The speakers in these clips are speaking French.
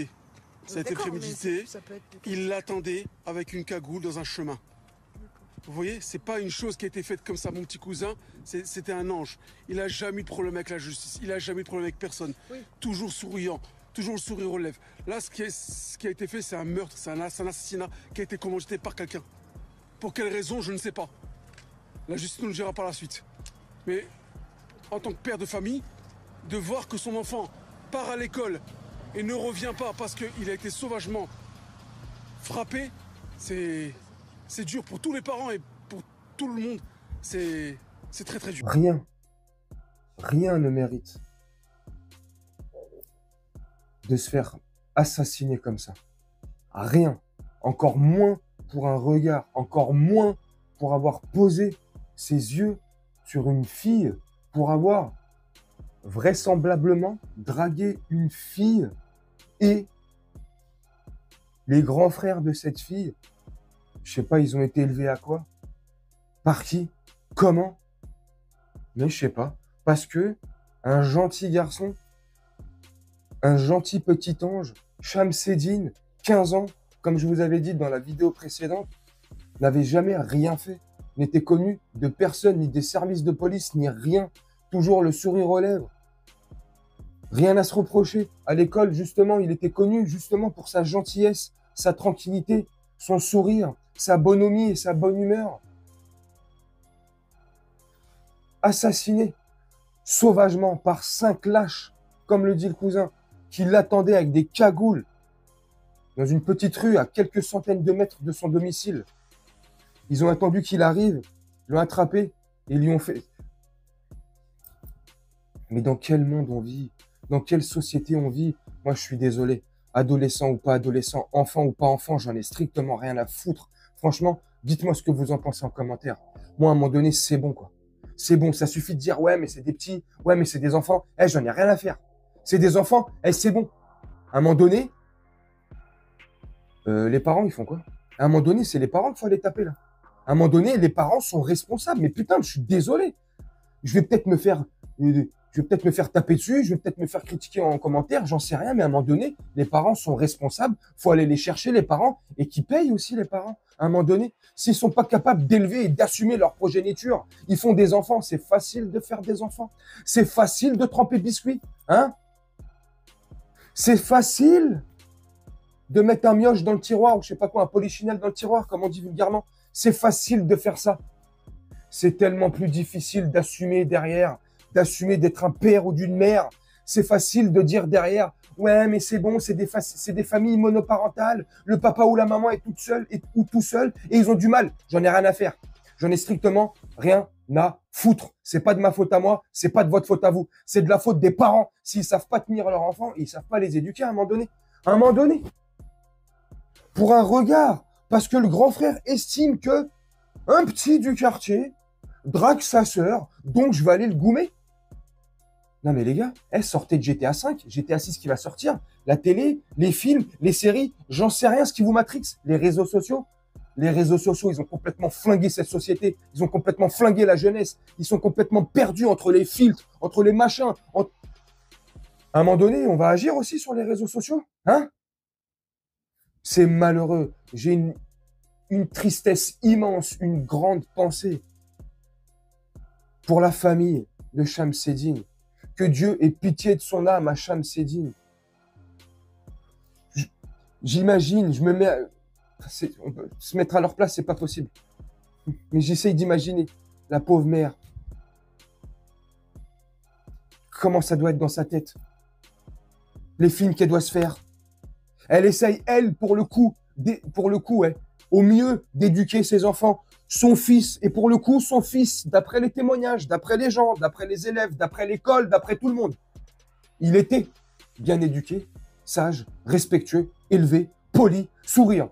prémédité. Ça a été prémédité. Il l'attendait avec une cagoule dans un chemin. Vous voyez, c'est pas une chose qui a été faite comme ça, mon petit cousin. C'était un ange. Il a jamais eu de problème avec la justice. Il a jamais eu de problème avec personne. Oui. Toujours souriant, toujours le sourire aux lèvres. Là, ce qui a été fait, c'est un meurtre, c'est un assassinat qui a été commandité par quelqu'un. Pour quelle raison, je ne sais pas. La justice nous le dira par la suite. Mais en tant que père de famille, de voir que son enfant part à l'école et ne revient pas parce qu'il a été sauvagement frappé, c'est dur pour tous les parents et pour tout le monde. C'est très très dur. Rien ne mérite de se faire assassiner comme ça. Rien. Encore moins pour un regard. Encore moins pour avoir posé ses yeux sur une fille. Pour avoir vraisemblablement dragué une fille et les grands frères de cette fille. Je sais pas, ils ont été élevés à quoi? Par qui? Comment? Mais je sais pas. Parce que un gentil garçon, un gentil petit ange, Shamseddine, 15 ans, comme je vous avais dit dans la vidéo précédente, n'avait jamais rien fait, n'était connu de personne, ni des services de police, ni rien. Toujours le sourire aux lèvres. Rien à se reprocher. À l'école, justement, il était connu justement pour sa gentillesse, sa tranquillité, son sourire, sa bonhomie et sa bonne humeur. Assassiné sauvagement par 5 lâches, comme le dit le cousin, qui l'attendaient avec des cagoules dans une petite rue à quelques centaines de mètres de son domicile. Ils ont attendu qu'il arrive, l'ont attrapé et lui ont fait... Mais dans quel monde on vit? Dans quelle société on vit? Moi, je suis désolé. Adolescent ou pas adolescent, enfant ou pas enfant, j'en ai strictement rien à foutre. Franchement, dites-moi ce que vous en pensez en commentaire. Moi, à un moment donné, c'est bon, quoi. C'est bon, ça suffit de dire, ouais, mais c'est des petits, ouais, mais c'est des enfants. Eh, j'en ai rien à faire. C'est des enfants, eh, c'est bon. À un moment donné, les parents, ils font quoi? À un moment donné, c'est les parents qu'il faut aller taper, là. À un moment donné, les parents sont responsables. Mais putain, je suis désolé. Je vais peut-être me faire taper dessus, je vais peut-être me faire critiquer en commentaire, j'en sais rien, mais à un moment donné, les parents sont responsables, faut aller les chercher, les parents, et qui payent aussi les parents. À un moment donné, s'ils sont pas capables d'élever et d'assumer leur progéniture, ils font des enfants, c'est facile de faire des enfants. C'est facile de tremper biscuits, hein? C'est facile de mettre un mioche dans le tiroir, ou je sais pas quoi, un polichinelle dans le tiroir, comme on dit vulgairement. C'est facile de faire ça. C'est tellement plus difficile d'assumer derrière, d'assumer d'être un père ou d'une mère. C'est facile de dire derrière, ouais, mais c'est bon, c'est des familles monoparentales. Le papa ou la maman est toute seule ou tout seul et ils ont du mal. J'en ai rien à faire. J'en ai strictement rien à foutre. C'est pas de ma faute à moi, c'est pas de votre faute à vous. C'est de la faute des parents. S'ils savent pas tenir leurs enfants, ils savent pas les éduquer à un moment donné. À un moment donné. Pour un regard. Parce que le grand frère estime que un petit du quartier drague sa sœur, donc je vais aller le goumer. Non mais les gars, sortez de GTA 5, GTA 6 qui va sortir, la télé, les films, les séries, j'en sais rien ce qui vous matrixe, les réseaux sociaux. Les réseaux sociaux, ils ont complètement flingué cette société, ils ont complètement flingué la jeunesse, ils sont complètement perdus entre les filtres, entre les machins. À un moment donné, on va agir aussi sur les réseaux sociaux, hein? C'est malheureux. J'ai une tristesse immense, une grande pensée pour la famille de Shamseddine. Que Dieu ait pitié de son âme à Shamseddine. J'imagine, je me mets... on peut se mettre à leur place, c'est pas possible. Mais j'essaye d'imaginer la pauvre mère. Comment ça doit être dans sa tête. Les films qu'elle doit se faire. Elle essaye, elle, pour le coup, ouais, au mieux d'éduquer ses enfants. Son fils, et pour le coup, son fils, d'après les témoignages, d'après les gens, d'après les élèves, d'après l'école, d'après tout le monde, il était bien éduqué, sage, respectueux, élevé, poli, souriant.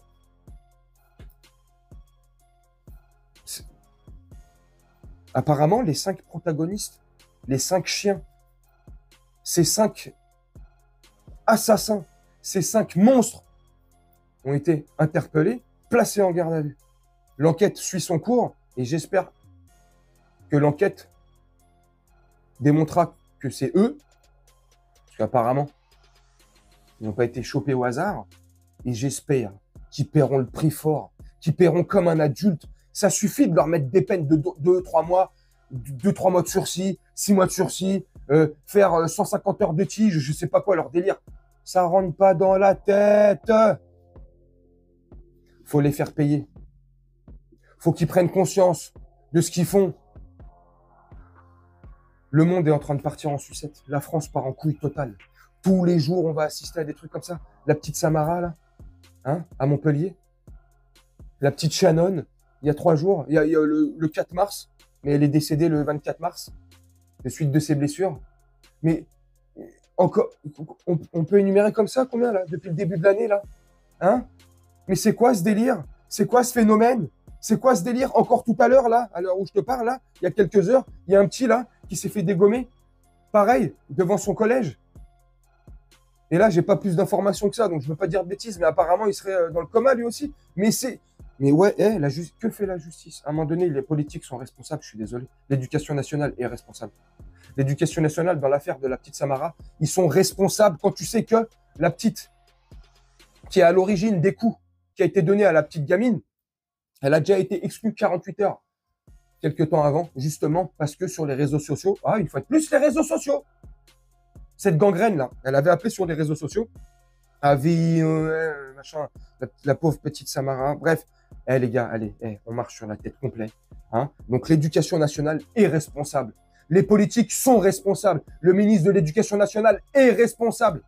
Apparemment, les 5 protagonistes, les 5 chiens, ces 5 assassins, ces 5 monstres ont été interpellés, placés en garde à vue. L'enquête suit son cours et j'espère que l'enquête démontrera que c'est eux, parce qu'apparemment, Ils n'ont pas été chopés au hasard. Et j'espère qu'ils paieront le prix fort, qu'ils paieront comme un adulte. Ça suffit de leur mettre des peines de 2-3 mois, 2-3 mois de sursis, 6 mois de sursis, faire 150 heures de tige, je sais pas quoi, leur délire. Ça rentre pas dans la tête. Faut les faire payer. Faut qu'ils prennent conscience de ce qu'ils font. Le monde est en train de partir en sucette. La France part en couille totale. Tous les jours, on va assister à des trucs comme ça. La petite Samara, là, hein, à Montpellier. La petite Shannon, il y a 3 jours. Il y a le 4 mars, mais elle est décédée le 24 mars, de suite de ses blessures. Mais encore, on peut énumérer comme ça combien, là, depuis le début de l'année, là, hein? Mais c'est quoi ce délire? C'est quoi ce phénomène? C'est quoi ce délire? Encore tout à l'heure, là, à l'heure où je te parle, là, il y a quelques heures, il y a un petit, là, qui s'est fait dégommer. Pareil, devant son collège. Et là, j'ai pas plus d'informations que ça, donc je veux pas dire de bêtises, mais apparemment, il serait dans le coma, lui aussi. Mais ouais, que fait la justice? À un moment donné, les politiques sont responsables, je suis désolé. L'éducation nationale est responsable. L'éducation nationale, dans l'affaire de la petite Samara, ils sont responsables quand tu sais que la petite, qui est à l'origine des coups qui a été donné à la petite gamine, elle a déjà été exclue 48 heures, quelques temps avant, justement parce que sur les réseaux sociaux, une fois de plus, les réseaux sociaux, cette gangrène-là, elle avait appelé sur les réseaux sociaux, machin, la pauvre petite Samara, bref, les gars, allez, on marche sur la tête complète. Hein. Donc l'éducation nationale est responsable. Les politiques sont responsables. Le ministre de l'Éducation nationale est responsable.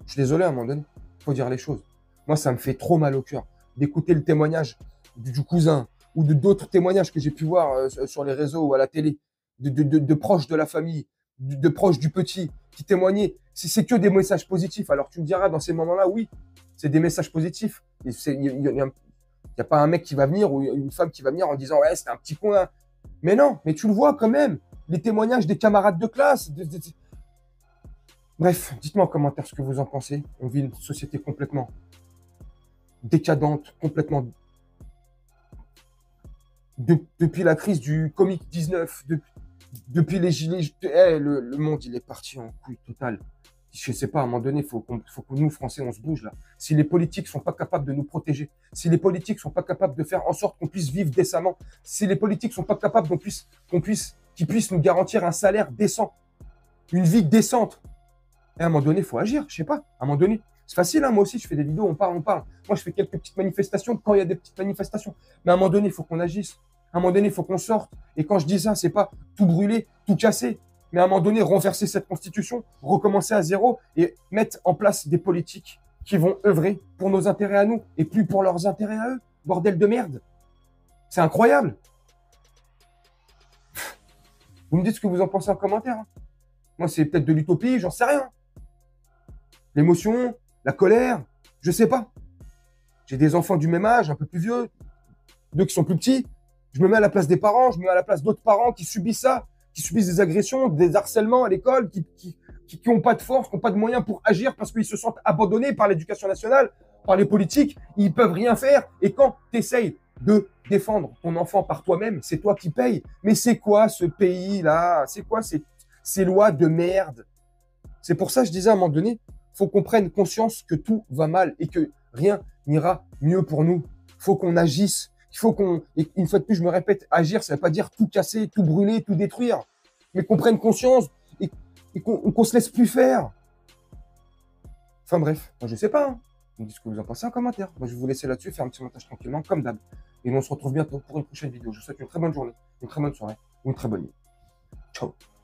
Je suis désolé à un moment donné, il faut dire les choses. Moi, ça me fait trop mal au cœur d'écouter le témoignage du cousin ou d'autres témoignages que j'ai pu voir sur les réseaux ou à la télé, de proches de la famille, de proches du petit qui témoignaient. C'est que des messages positifs. Alors tu me diras, dans ces moments-là, oui, c'est des messages positifs. Il n'y a pas un mec qui va venir ou une femme qui va venir en disant « Ouais, c'était un petit coin. » Mais non, mais tu le vois quand même. Les témoignages des camarades de classe. Bref, dites-moi en commentaire ce que vous en pensez. On vit une société complètement décadente, complètement... Depuis la crise du Covid-19, depuis les gilets... le monde, il est parti en couille totale. Je sais pas, à un moment donné, faut que nous, Français, on se bouge là. Si les politiques sont pas capables de nous protéger, si les politiques sont pas capables de faire en sorte qu'on puisse vivre décemment, si les politiques sont pas capables qu'ils puissent nous garantir un salaire décent, une vie décente, et à un moment donné, il faut agir, je sais pas, à un moment donné. C'est facile, hein, moi aussi, je fais des vidéos, on parle. Moi, je fais quelques petites manifestations quand il y a des petites manifestations. Mais à un moment donné, il faut qu'on agisse. À un moment donné, il faut qu'on sorte. Et quand je dis ça, c'est pas tout brûler, tout casser. Mais à un moment donné, renverser cette constitution, recommencer à zéro et mettre en place des politiques qui vont œuvrer pour nos intérêts à nous et plus pour leurs intérêts à eux. Bordel de merde. C'est incroyable. Vous me dites ce que vous en pensez en commentaire. Hein. Moi, c'est peut-être de l'utopie, j'en sais rien. L'émotion, la colère, je sais pas. J'ai des enfants du même âge, un peu plus vieux, 2 qui sont plus petits. Je me mets à la place des parents, je me mets à la place d'autres parents qui subissent ça, qui subissent des agressions, des harcèlements à l'école, qui n'ont pas de force, qui n'ont pas de moyens pour agir parce qu'ils se sentent abandonnés par l'éducation nationale, par les politiques, ils peuvent rien faire. Et quand tu essayes de défendre ton enfant par toi-même, c'est toi qui payes. Mais c'est quoi ce pays-là? C'est quoi ces lois de merde? C'est pour ça que je disais à un moment donné, faut qu'on prenne conscience que tout va mal et que rien n'ira mieux pour nous. Faut qu'on agisse. Il faut et une fois de plus, je me répète, agir, ça ne veut pas dire tout casser, tout brûler, tout détruire, mais qu'on prenne conscience et qu'on se laisse plus faire. Enfin bref, moi je sais pas. Hein. Vous me dites ce que vous en pensez en commentaire. Moi je vais vous laisser là-dessus, faire un petit montage tranquillement, comme d'hab. Et nous on se retrouve bientôt pour une prochaine vidéo. Je vous souhaite une très bonne journée, une très bonne soirée ou une très bonne nuit. Ciao.